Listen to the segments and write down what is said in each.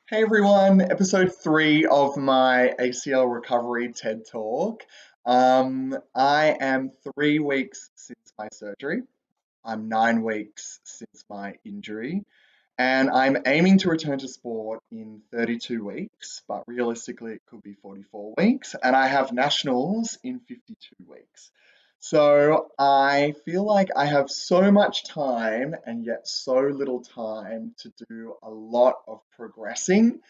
Hey everyone, episode 3 of my ACL recovery TED Talk. I am 3 weeks since my surgery. I'm 9 weeks since my injury, and I'm aiming to return to sport in 32 weeks, but realistically it could be 44 weeks, and I have nationals in 52 weeks. So I feel like I have so much time and yet so little time to do a lot of progressing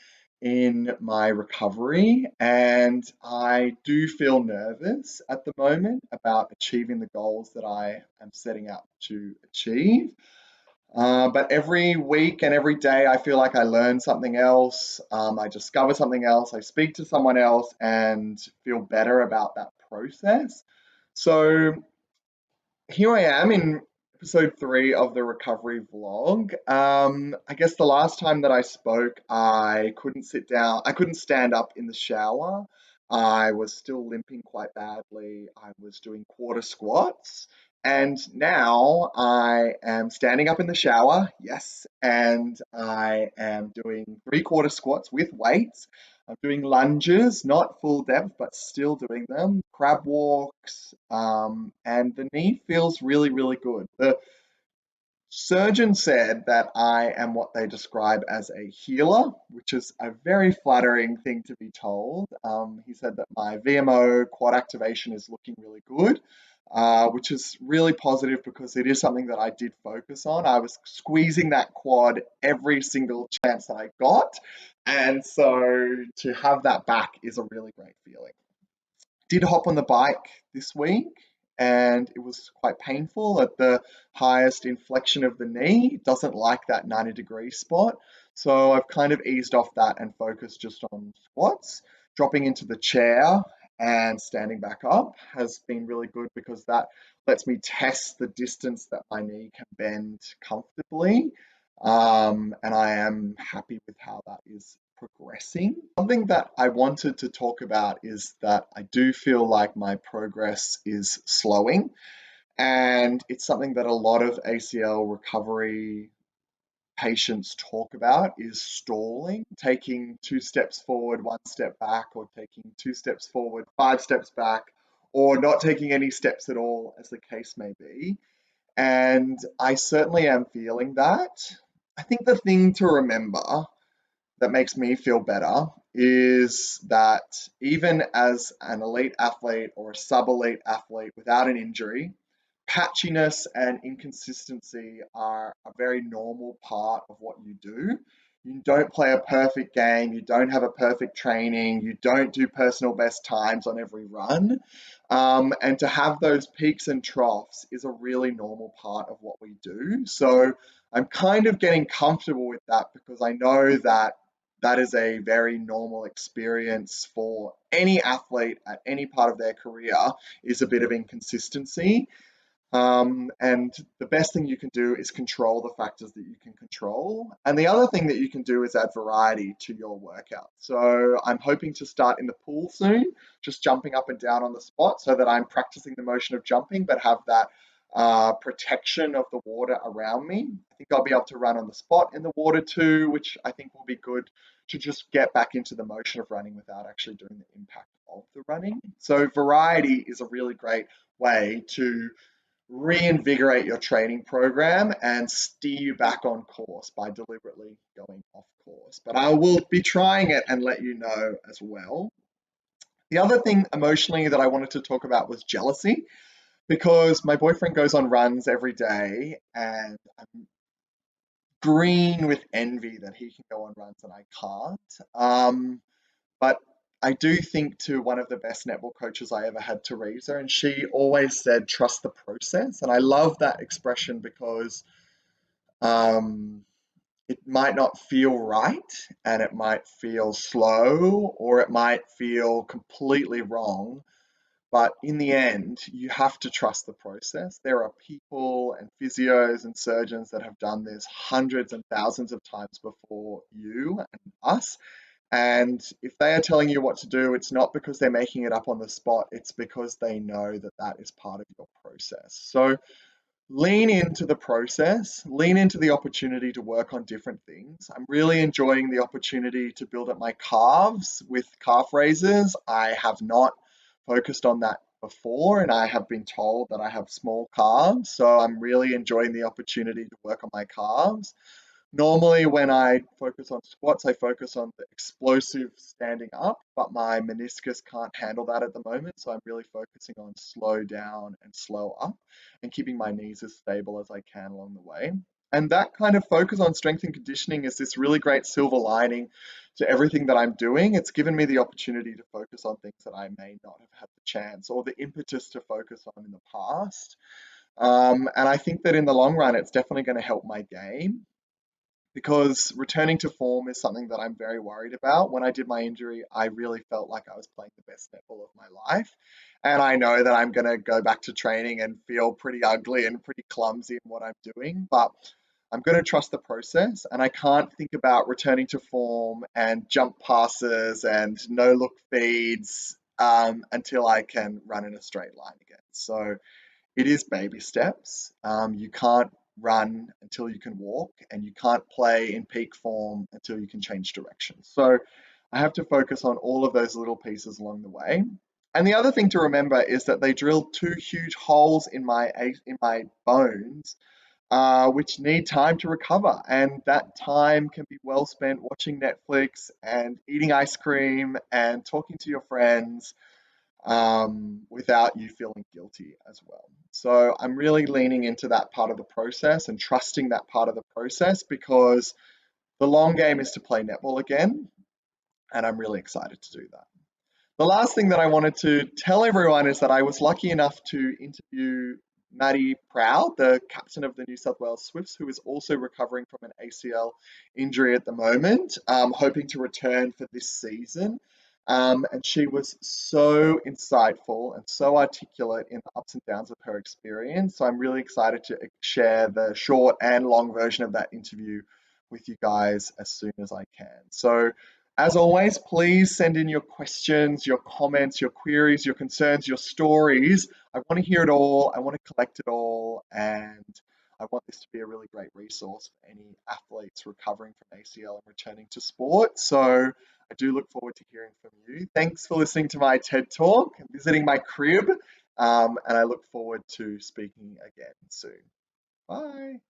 in my recovery, and I do feel nervous at the moment about achieving the goals that I am setting out to achieve. But every week and every day, I feel like I learn something else. I discover something else. I speak to someone else and feel better about that process. So here I am in episode 3 of the recovery vlog. I guess the last time that I spoke, I couldn't sit down, I couldn't stand up in the shower. I was still limping quite badly. I was doing quarter squats. And now I am standing up in the shower, yes, and I am doing three-quarter squats with weights. I'm doing lunges, not full depth, but still doing them, crab walks, and the knee feels really, really good. The surgeon said that I am what they describe as a healer, which is a very flattering thing to be told. He said that my VMO quad activation is looking really good, which is really positive because it is something that I did focus on. I was squeezing that quad every single chance that I got. And so to have that back is a really great feeling. Did hop on the bike this week and it was quite painful at the highest inflection of the knee. It doesn't like that 90-degree spot. So I've kind of eased off that and focused just on squats. Dropping into the chair and standing back up has been really good because that lets me test the distance that my knee can bend comfortably. And I am happy with how that is progressing. Something that I wanted to talk about is that I do feel like my progress is slowing, and it's something that a lot of ACL recovery patients talk about is stalling, taking 2 steps forward, 1 step back, or taking 2 steps forward, 5 steps back, or not taking any steps at all, as the case may be. And I certainly am feeling that. I think the thing to remember that makes me feel better is that even as an elite athlete or a sub elite athlete without an injury, patchiness and inconsistency are a very normal part of what you do. You don't play a perfect game, you don't have a perfect training, you don't do personal best times on every run. And to have those peaks and troughs is a really normal part of what we do. So I'm kind of getting comfortable with that because I know that that is a very normal experience for any athlete at any part of their career, is a bit of inconsistency. And the best thing you can do is control the factors that you can control. And the other thing that you can do is add variety to your workout. So I'm hoping to start in the pool soon, just jumping up and down on the spot so that I'm practicing the motion of jumping, but have that protection of the water around me. I think I'll be able to run on the spot in the water too, which I think will be good to just get back into the motion of running without actually doing the impact of the running. So variety is a really great way to reinvigorate your training program and steer you back on course by deliberately going off course. But I will be trying it and let you know as well. The other thing emotionally that I wanted to talk about was jealousy because my boyfriend goes on runs every day and I'm green with envy that he can go on runs and I can't. But I do think to one of the best netball coaches I ever had, Teresa, and she always said, trust the process. And I love that expression because um, it might not feel right and it might feel slow or it might feel completely wrong. But in the end, you have to trust the process. There are people and physios and surgeons that have done this hundreds and thousands of times before you and us. And if they are telling you what to do, it's not because they're making it up on the spot, it's because they know that that is part of your process. So lean into the process, lean into the opportunity to work on different things. I'm really enjoying the opportunity to build up my calves with calf raises. I have not focused on that before, and I have been told that I have small calves. So I'm really enjoying the opportunity to work on my calves. Normally, when I focus on squats, I focus on the explosive standing up, but my meniscus can't handle that at the moment. So I'm really focusing on slow down and slow up and keeping my knees as stable as I can along the way. And that kind of focus on strength and conditioning is this really great silver lining to everything that I'm doing. It's given me the opportunity to focus on things that I may not have had the chance or the impetus to focus on in the past. And I think that in the long run, it's definitely going to help my game because returning to form is something that I'm very worried about. When I did my injury, I really felt like I was playing the best netball of my life. And I know that I'm going to go back to training and feel pretty ugly and pretty clumsy in what I'm doing, but I'm going to trust the process. And I can't think about returning to form and jump passes and no look feeds until I can run in a straight line again. So it is baby steps. You can't run until you can walk, and you can't play in peak form until you can change direction. So I have to focus on all of those little pieces along the way. And the other thing to remember is that they drilled two huge holes in my bones, which need time to recover. And that time can be well spent watching Netflix and eating ice cream and talking to your friends without you feeling guilty as well. So I'm really leaning into that part of the process and trusting that part of the process because the long game is to play netball again, and I'm really excited to do that. The last thing that I wanted to tell everyone is that I was lucky enough to interview Maddie Proud, the captain of the New South Wales Swifts, who is also recovering from an ACL injury at the moment, hoping to return for this season. And she was so insightful and so articulate in the ups and downs of her experience. So I'm really excited to share the short and long version of that interview with you guys as soon as I can. So as always, please send in your questions, your comments, your queries, your concerns, your stories. I want to hear it all. I want to collect it all. And I want this to be a really great resource for any athletes recovering from ACL and returning to sport. So I do look forward to hearing from you. Thanks for listening to my TED Talk and visiting my crib. And I look forward to speaking again soon. Bye.